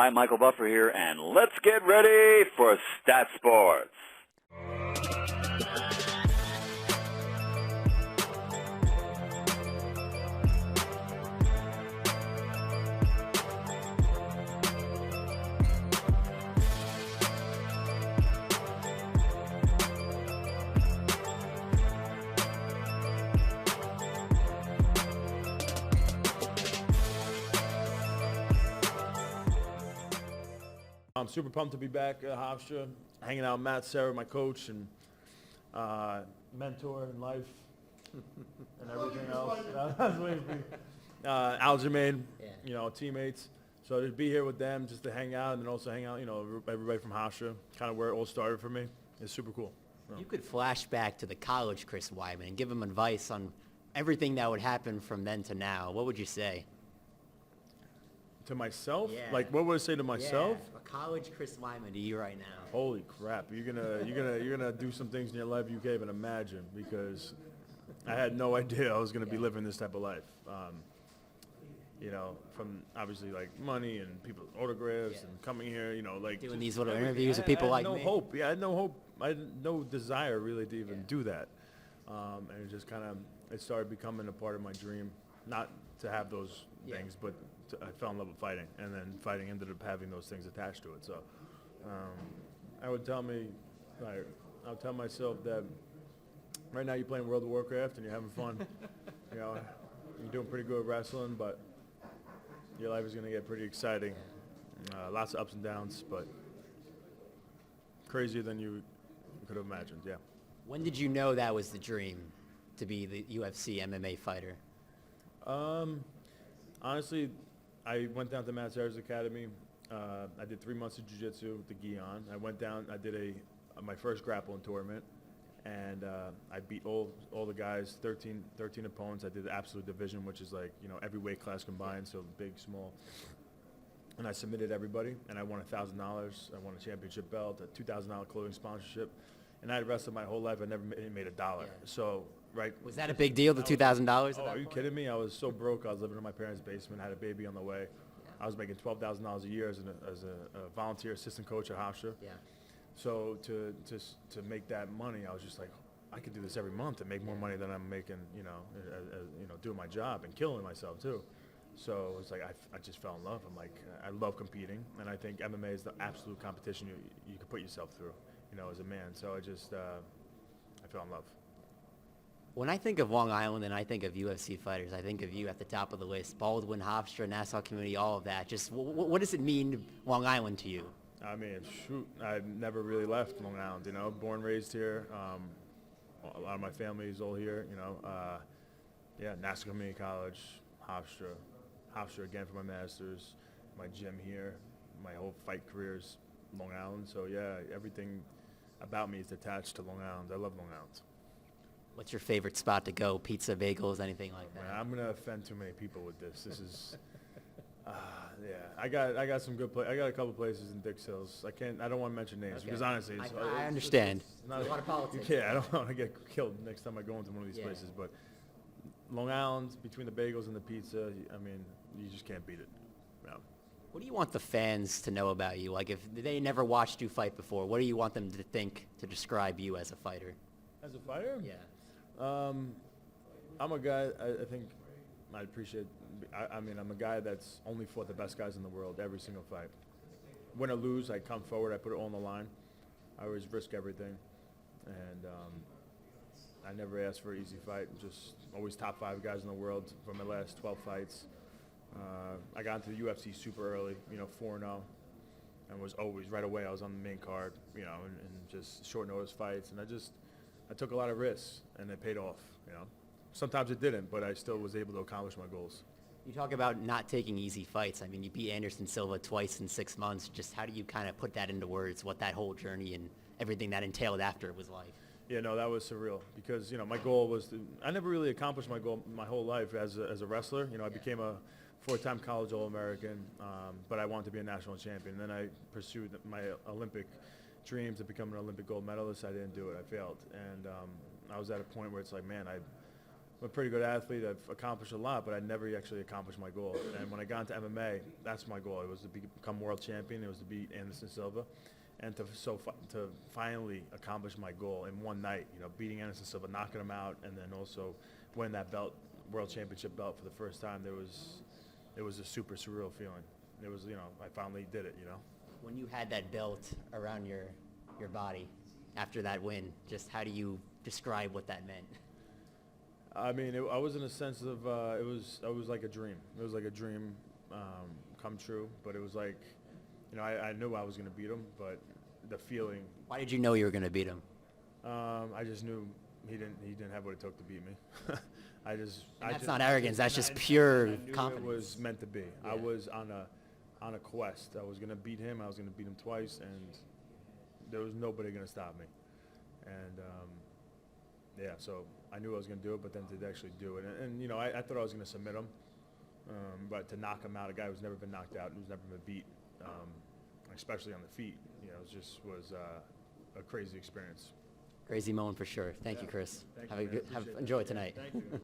Hi, Michael Buffer here, and let's get ready for Stat Sports. I'm super pumped to be back at Hofstra, hanging out with Matt, Sarah, my coach, and mentor in life, and everything else. Aljamain, teammates. So to be here with them, just to hang out, and then also hang out, everybody from Hofstra, kind of where it all started for me. It's super cool. You could flash back to the college Chris Weidman and give him advice on everything that would happen from then to now. What would you say? To myself? Yeah. Like, what would I say to myself? Yeah, a college Chris Weidman to you right now. Holy crap! You're gonna do some things in your life you can't even imagine, because I had no idea I was gonna be living this type of life. From obviously like money and people autographs and coming here, like doing these little interviews with people like me. I had no hope. Yeah, I had no hope. I had no desire really to even do that. And it just it started becoming a part of my dream, not to have those things, but I fell in love with fighting, and then fighting ended up having those things attached to it. So I would tell myself that right now you're playing World of Warcraft and you're having fun. You're doing pretty good at wrestling, but your life is going to get pretty exciting. Lots of ups and downs, but crazier than you could have imagined, yeah. When did you know that was the dream, to be the UFC MMA fighter? Honestly, I went down to Matt Sarah's Academy. I did 3 months of jiu-jitsu with the gi on. I went down, I did my first grappling tournament, and I beat all the guys, 13 opponents. I did the absolute division, which is like, every weight class combined, so big, small. And I submitted everybody, and I won $1,000. I won a championship belt, a $2,000 clothing sponsorship. And I had wrestled my whole life. I never made $1. Yeah. So, right. Was that a big deal, the $2,000? Oh, are you kidding me? I was so broke. I was living in my parents' basement, had a baby on the way. I was making $12,000 a year as a volunteer assistant coach at Hofstra. Yeah. So to make that money, I was just like, I could do this every month and make more money than I'm making, doing my job and killing myself too. So it's like I just fell in love. I'm like, I love competing, and I think MMA is the absolute competition you can put yourself through, as a man. So I fell in love. When I think of Long Island and I think of UFC fighters, I think of you at the top of the list. Baldwin, Hofstra, Nassau Community, all of that. Just what does it mean, Long Island, to you? I mean, I've never really left Long Island, born, raised here. A lot of my family is all here, Nassau Community College, Hofstra again for my master's, my gym here, my whole fight career's Long Island. So yeah, everything about me is attached to Long Island. I love Long Island. What's your favorite spot to go? Pizza, bagels, anything like that? Man, I'm gonna offend too many people with this. This is, I got some good I got a couple places in Dix Hills. I don't want to mention names because honestly, I understand. It's not a lot of politics. Yeah, I don't want to get killed next time I go into one of these places. But Long Island, between the bagels and the pizza, I mean, you just can't beat it. No. What do you want the fans to know about you? Like, if they never watched you fight before, what do you want them to think to describe you as a fighter? As a fighter? Yeah. I'm a guy, I think I appreciate, I'm a guy that's only fought the best guys in the world every single fight. Win or lose, I come forward, I put it all on the line. I always risk everything. And I never asked for an easy fight, just always top 5 guys in the world for my last 12 fights. I got into the UFC super early, 4-0, and was always, right away, I was on the main card, and just short notice fights. And I took a lot of risks, and it paid off, Sometimes it didn't, but I still was able to accomplish my goals. You talk about not taking easy fights. I mean, you beat Anderson Silva twice in 6 months. Just how do you kind of put that into words, what that whole journey and everything that entailed after it was like? Yeah, no, that was surreal because, my goal was I never really accomplished my goal my whole life as a wrestler. I became a 4-time college All-American, but I wanted to be a national champion. And then I pursued my Olympic dreams to become an Olympic gold medalist. I didn't do it. I failed. And I was at a point where it's like, man, I'm a pretty good athlete. I've accomplished a lot, but I never actually accomplished my goal. And when I got into MMA, that's my goal. It was to become world champion. It was to beat Anderson Silva, and to finally accomplish my goal in one night. You know, beating Anderson Silva, knocking him out, and then also win that belt, world championship belt for the first time. It was a super surreal feeling. It was, you know, I finally did it. You know. When you had that belt around your body after that win, just how do you describe what that meant? I mean, I was in a sense of it was like a dream. It was like a dream come true. But it was like, you know, I knew I was going to beat him, but the feeling. Why did you know you were going to beat him? I just knew he didn't have what it took to beat me. That's not arrogance. That's just pure confidence. It was meant to be. Yeah. I was on a quest. I was going to beat him. I was going to beat him twice, and there was nobody going to stop me. And yeah, so I knew I was going to do it, but then to actually do it, and you know, I thought I was going to submit him, but to knock him out, a guy who's never been knocked out, who's never been beat, especially on the feet, you know, it just was a crazy experience. Crazy moment for sure. Thank you, Chris. Thank you, man. Enjoy tonight. Thank you.